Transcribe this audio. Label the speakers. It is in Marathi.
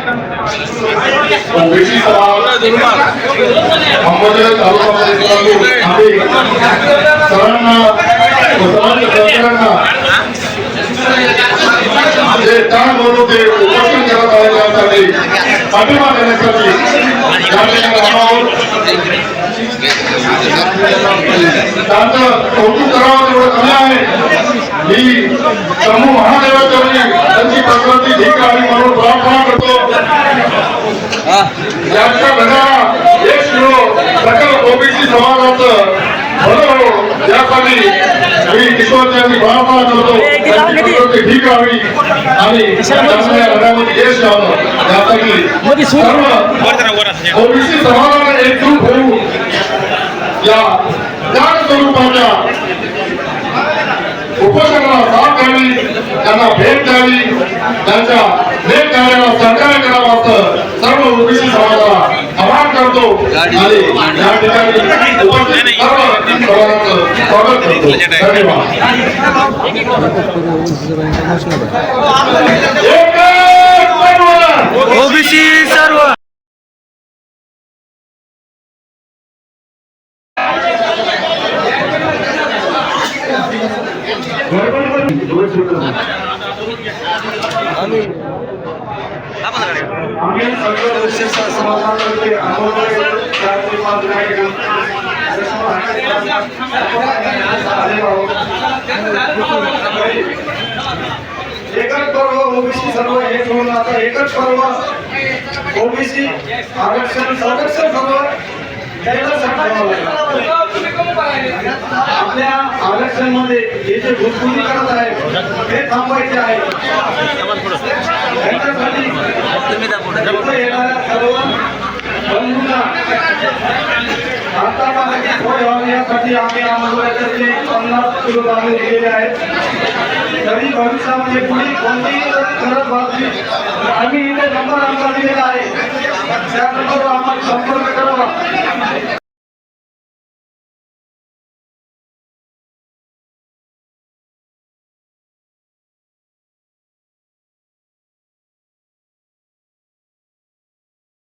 Speaker 1: ओबीसी समाज अंबोली तालुका आम्ही सरांना समाज सहकाऱ्यांना जे ताण म्हणून ते उपोषण करत आहे त्यासाठी पाठिंबा देण्यासाठी त्यांचं कौतुक करावं तेवढं कमी आहे। ही समूह महादेवाच्या त्यांची प्रकृती ठीक आहे म्हणून प्रार्थना करतो। यांच्या घराला 1 किलो सकल ओबीसी समाजाचं भलं हो यासाठी मी ईश्वरची प्रार्थना करतो। त्यांची प्रकृती ठीक राहावी आणि चांगल्या घरामध्ये यश यावं यासाठी सर्व ओबीसी समाजाने एकजूट होऊन या स्वरूपाच्या उपोषणाला साथ द्यावी, त्यांना भेट द्यावी, त्यांच्या भेट कार्याला सहकार्य करावं असं सर्व ओबीसी समाजाला आवाहन करतो आणि या ठिकाणी उपस्थित सर्व समाजाचं स्वागत करतो। धन्यवाद।
Speaker 2: ओबीसी सर्व
Speaker 3: एकच पर्व ओबीसी सर्व एक होऊन आता एकच पर्व ओबीसी आरक्षण संरक्षण सर्व आपल्या आरक्षण मध्ये हे जे घुसखोरी करत आहे हे थांबवायचे आहे। येणाऱ्या सर्व बंधूंना यासाठी आम्ही आंदोलनाचे 50 किलो तांदूळ दिलेले आहेत। तरी भविष्यामध्ये पुढे कोणतीही गरज भासली आम्ही इथे नंबर आमचा दिलेला आहे, त्या नंबरवर आम्हाला संपर्क करावा।